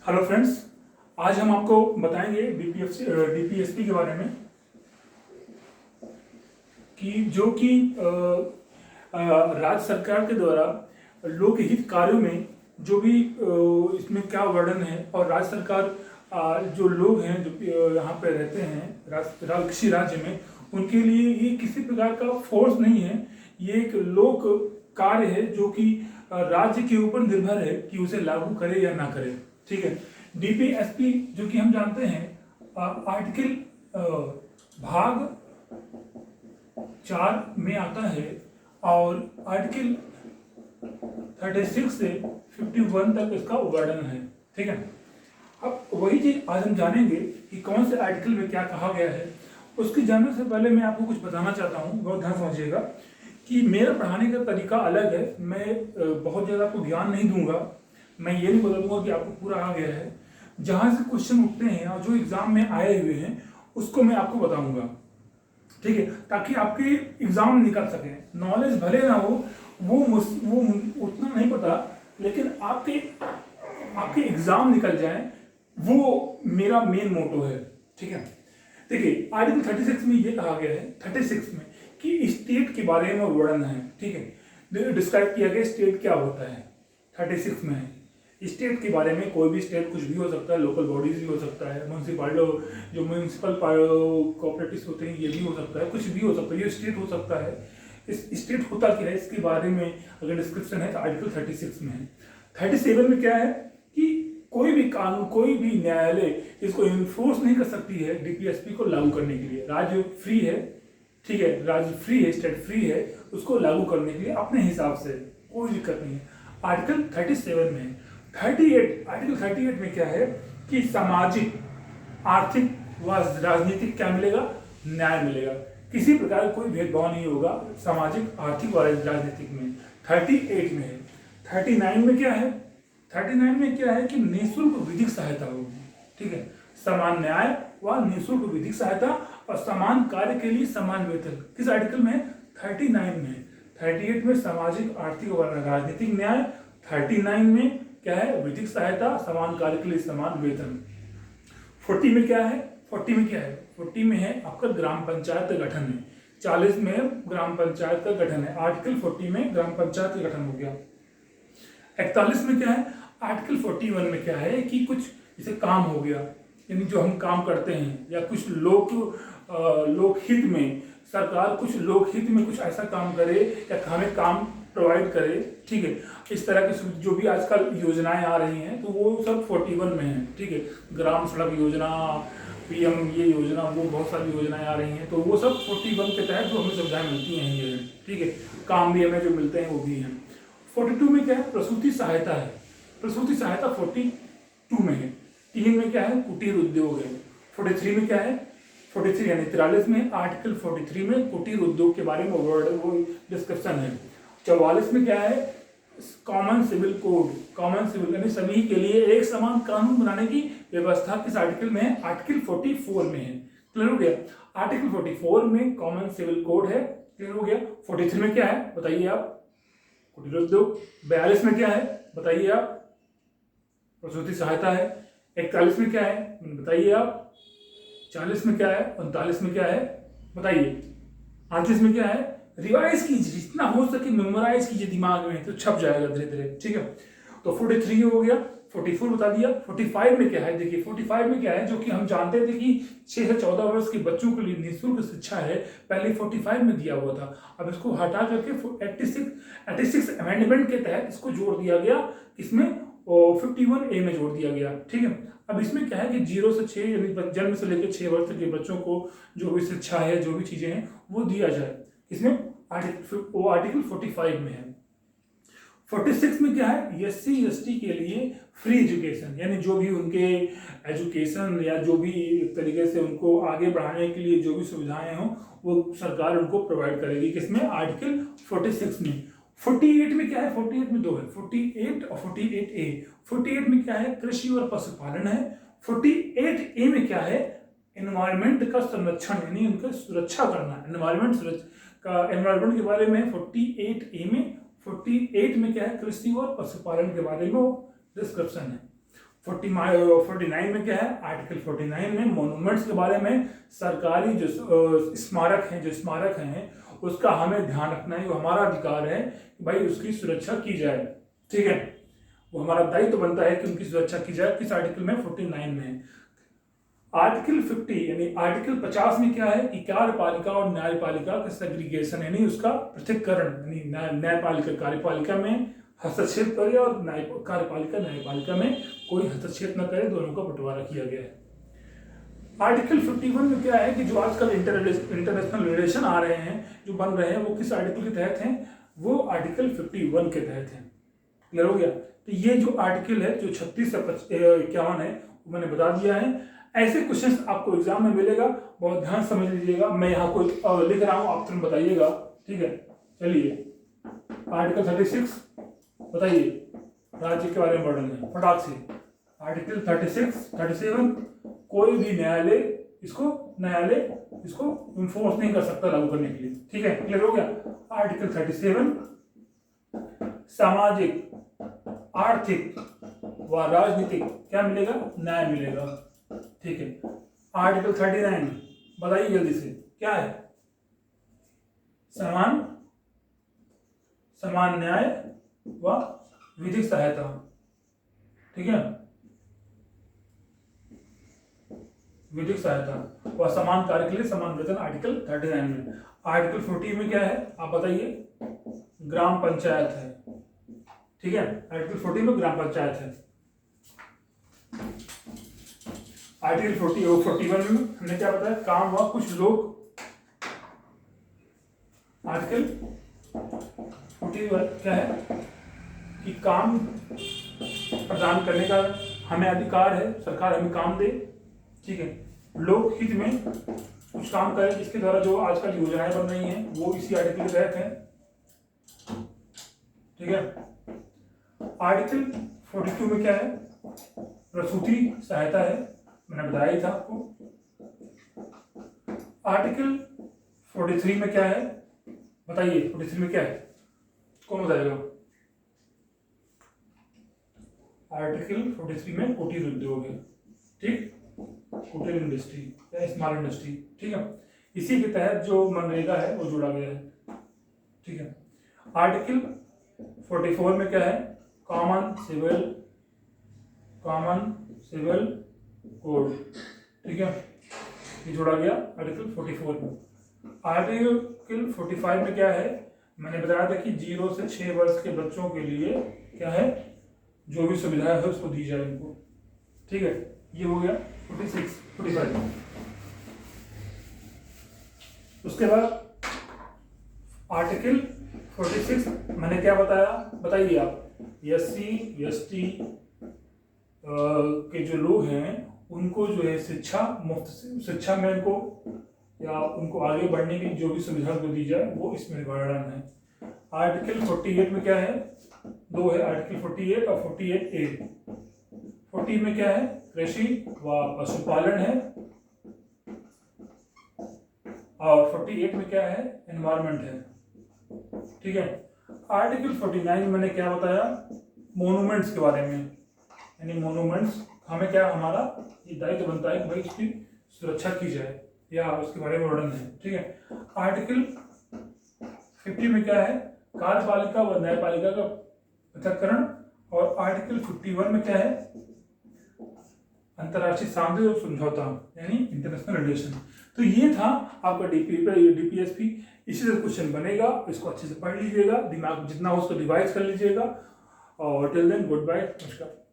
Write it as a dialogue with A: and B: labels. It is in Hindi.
A: हेलो फ्रेंड्स, आज हम आपको बताएंगे डीपीएसपी के बारे में कि जो कि राज्य सरकार के द्वारा लोकहित कार्यों में जो भी इसमें क्या वर्णन है और राज्य सरकार जो लोग हैं जो यहाँ पे रहते हैं किसी राज्य में, उनके लिए ये किसी प्रकार का फोर्स नहीं है। ये एक लोक कार्य है जो कि राज्य के ऊपर निर्भर है कि उसे लागू करे या ना करे। ठीक है। डीपीएसपी जो कि हम जानते हैं आर्टिकल भाग 4 में आता है और आर्टिकल 36 से 51 तक इसका वर्णन है। ठीक है। अब वही चीज आज हम जानेंगे कि कौन से आर्टिकल में क्या कहा गया है। उसकी जानने से पहले मैं आपको कुछ बताना चाहता हूँ, बहुत ध्यान समझिएगा कि मेरा पढ़ाने का तरीका अलग है। मैं बहुत ज़्यादा आपको ध्यान नहीं दूंगा। मैं ये नहीं बता दूंगा कि आपको पूरा आ गया है। जहाँ से क्वेश्चन उठते हैं और जो एग्जाम में आए हुए हैं उसको मैं आपको बताऊंगा। ठीक है, ताकि आपके एग्जाम निकल सके। नॉलेज भले ना हो, वो उतना नहीं पता, लेकिन आपके एग्जाम निकल जाए, वो मेरा मेन मोटो है। ठीक है। देखिए, आर्टिकल 36 में ये कहा गया है, 36 में, कि स्टेट के बारे में वर्णन है। ठीक है, डिस्क्राइब किया गया स्टेट क्या होता है, 36 में है। स्टेट के बारे में कोई भी स्टेट कुछ भी हो सकता है, लोकल बॉडीज भी हो सकता है, म्यूनसिपल जो म्यूनसिपल कोऑपरेटिव होते हैं ये भी हो सकता है, कुछ भी हो सकता है, ये स्टेट हो सकता है। इस स्टेट होता क्या है इसके बारे में अगर डिस्क्रिप्शन है तो आर्टिकल 36 में है। 37 में क्या है कि कोई भी कानून, कोई भी न्यायालय इसको इन्फोर्स नहीं कर सकती है डीपीएसपी को लागू करने के लिए। राज्य फ्री है। ठीक है, राज्य फ्री है, स्टेट फ्री है उसको लागू करने के लिए अपने हिसाब से, कोई दिक्कत नहीं है। आर्टिकल 37 में 38 आर्टिकल 38 में क्या है कि सामाजिक, आर्थिक व राजनीतिक क्या मिलेगा, न्याय मिलेगा। किसी प्रकार का कोई भेदभाव नहीं होगा सामाजिक, आर्थिक और राजनीतिक में। 38 में है। 39 में क्या है, 39 में क्या है कि निःशुल्क विधिक सहायता होगी। ठीक है, समान न्याय व निःशुल्क विधिक सहायता और समान कार्य के लिए समान वेतन। किस आर्टिकल में है, 39 में। 38 में सामाजिक, आर्थिक और राजनीतिक न्याय। 39 में क्या है, विधिक सहायता, समान कार्य के लिए समान वेतन। 40 में क्या है, 40 में क्या है, 40 में है आपका ग्राम पंचायत का गठन है। 40 में ग्राम पंचायत का गठन है। आर्टिकल 40 में ग्राम पंचायत का गठन हो गया। 41 में क्या है, आर्टिकल 41 में क्या है कि कुछ जैसे काम हो गया, यानी जो हम काम करते हैं या कुछ लोकहित में, सरकार कुछ लोकहित में कुछ ऐसा काम करे या हमें काम प्रोवाइड करे। ठीक है, इस तरह की जो भी आजकल योजनाएं आ रही हैं तो वो सब 41 में है। ठीक है, ग्राम सड़क योजना, पीएम ये योजना, वो बहुत सारी योजनाएं आ रही हैं तो वो सब 41 के तहत जो हमें सुविधाएं मिलती हैं ये। ठीक है, काम भी हमें जो मिलते हैं वो भी हैं। 42 में क्या है, प्रसूति सहायता है। प्रसूति सहायता 42 में है। 3 में क्या है, कुटीर उद्योग है। 43 में क्या है, 43 यानी 43 में आर्टिकल 43 में कुटीर उद्योग के बारे में वो डिस्क्रिप्शन है। 44 में क्या है, common civil code, common civil यानी सभी के लिए एक समान कानून बनाने की व्यवस्था किस आर्टिकल में है, आर्टिकल 44 में है। क्लियर हो गया। आर्टिकल 44 में कॉमन सिविल कोड है। क्लियर हो गया। 43 में क्या है बताइए आप, कुटीर उद्योग। 42 में क्या है बताइए आप, प्रसूति सहायता है। 41 में क्या है बताइए आप, 40 में क्या है, 39 में क्या है बताइए, 38 में क्या है। रिवाइज कीजिए, जितना हो सके मेमोराइज कीजिए दिमाग में, तो छप जाएगा धीरे धीरे। ठीक है, तो 43 हो गया, 44 बता दिया। 45 में क्या है, देखिए 45 में क्या है, जो कि हम जानते थे कि 6 से 14 वर्ष के बच्चों के लिए निःशुल्क शिक्षा है, पहले 45 में दिया हुआ था। अब इसको हटा करके 86 अमेंडमेंट के तहत इसको जोड़ दिया गया, इसमें 51A में जोड़ दिया गया। ठीक है, अब इसमें क्या है कि 0 से 6 यानी जन्म से लेकर 6 वर्ष तक के बच्चों को जो भी शिक्षा है, जो भी चीजें हैं वो दिया जाए। इसमें आर्टिकल 45 में है। 46 में क्या है, SC ST के लिए फ्री एजुकेशन, यानी जो भी उनके एजुकेशन या जो भी एक तरीके से उनको आगे बढ़ाने के लिए जो भी सुविधाएं हों वो सरकार उनको प्रोवाइड करेगी। किसमें, आर्टिकल 46 में। 48 में क्या है, 48 में दो है, 48 और 48A। 48 में क्या है, कृषि और पशुपालन है। 48A में क्या है, एनवायरमेंट का संरक्षण यानी उनका सुरक्षा करना, एनवायरमेंट के बारे में 48A में। 48 में क्या है, कृषि और पशुपालन के बारे में डिस्क्रिप्शन है। 49 में क्या है, आर्टिकल 49 में मॉन्यूमेंट्स के बारे में सरकारी जो स्मारक हैं उसका हमें ध्यान रखना है, वो हमारा अधिकार है कि भाई उसकी सुरक्षा की जाए। ठीक है, वो हमारा दायित्व बनता है कि उनकी सुरक्षा की जाए। किस आर्टिकल में, 49 में। आर्टिकल 50 यानी आर्टिकल 50 में क्या है कि कार्यपालिका और न्यायपालिका का सेग्रीगेशन यानी उसका पृथक्करण, यानी न्यायपालिका कार्यपालिका में हस्तक्षेप करे और कार्यपालिका न्यायपालिका में कोई हस्तक्षेप न करे, दोनों का बंटवारा किया गया है। आर्टिकल 51 में क्या है कि जो आजकल इंटरनेशनल रिलेशन आ रहे हैं, जो बन रहे हैं, वो किस आर्टिकल के तहत हैं, वो आर्टिकल 51 के तहत हैं। क्लियर हो गया। तो ये जो आर्टिकल है जो 36 से 51 है वो मैंने बता दिया है। ऐसे क्वेश्चंस आपको एग्जाम में मिलेगा, बहुत ध्यान समझ लीजिएगा। मैं यहाँ कोई लिख रहा हूँ, आप तुरंत बताइएगा। ठीक है, चलिए आर्टिकल 36 बताइए, राज्य के बारे में वर्णन है फटाक से। आर्टिकल 36, 37 कोई भी न्यायालय इसको इन्फोर्स नहीं कर सकता लागू करने के लिए। ठीक है, क्लियर हो गया। आर्टिकल 37 सामाजिक, आर्थिक व राजनीतिक क्या मिलेगा, न्याय मिलेगा। ठीक है। आर्टिकल 39 बताइए जल्दी से, क्या है, समान न्याय व विधिक सहायता। ठीक है, विधिक सहायता व समान कार्य के लिए समान वेतन, आर्टिकल 39 में। आर्टिकल 40 में क्या है आप बताइए, ग्राम पंचायत है। ठीक है, आर्टिकल 40 में ग्राम पंचायत है। आर्टिकल 41 में हमने क्या बताया, काम व कुछ लोग। आर्टिकल 41 क्या है कि काम प्रदान करने का हमें अधिकार है, सरकार हमें काम दे। ठीक है, लोक हित में कुछ काम करें जिसके द्वारा जो आजकल योजनाएं बन रही हैं वो इसी आर्टिकल के तहत है। ठीक है। आर्टिकल 42 में क्या है, प्रसूति सहायता है, मैंने बताया ही था आपको। आर्टिकल 43 में क्या है बताइए, 43 में क्या है, कौन बताएगा। आर्टिकल 43 में कुटीर उद्योग है। ठीक, कुटीर इंडस्ट्री या स्मॉल इंडस्ट्री। ठीक है, इसी के तहत जो मनरेगा है वो जोड़ा गया है। ठीक है। आर्टिकल 44 में क्या है, कॉमन सिविल कोड। ठीक है, ये जोड़ा गया आर्टिकल 44 में। आर्टिकल 45 में क्या है, मैंने बताया था कि 0 से 6 वर्ष के बच्चों के लिए क्या है, जो भी सुविधाएं है उसको दी जाए उनको। ठीक है, ये हो गया 45। उसके बाद आर्टिकल 46 मैंने क्या बताया, बताइए आप। SC ST के जो लोग हैं उनको जो है शिक्षा, मुफ्त शिक्षा में उनको या उनको आगे बढ़ने की जो भी सुविधा को दी जाए वो इसमें वर्णन है। आर्टिकल 48 में क्या है, दो है, आर्टिकल 48 और 48A। 40 में क्या है, कृषि व पशुपालन है, और 48 में क्या है, एनवायरमेंट है। ठीक है। आर्टिकल 49 में मैंने क्या बताया, मोन्यूमेंट्स के बारे में, यानी मोन्यूमेंट्स हमें क्या, हमारा ये दायित्व बनता है कि भाई उसकी सुरक्षा की जाए या उसके बारे में वर्णन है। ठीक है। आर्टिकल 50 में क्या है, कार्यपालिका व न्यायपालिका का पृथक्करण, और आर्टिकल 51 में क्या है, अंतर्राष्ट्रीय सांझे समझौता यानी इंटरनेशनल रिलेशन। तो ये था आपका DPSP। इसी से क्वेश्चन बनेगा, इसको अच्छे से पढ़ लीजिएगा, दिमाग जितना हो उसको रिवाइज कर लीजिएगा। और टिल देन गुड बाय, नमस्कार।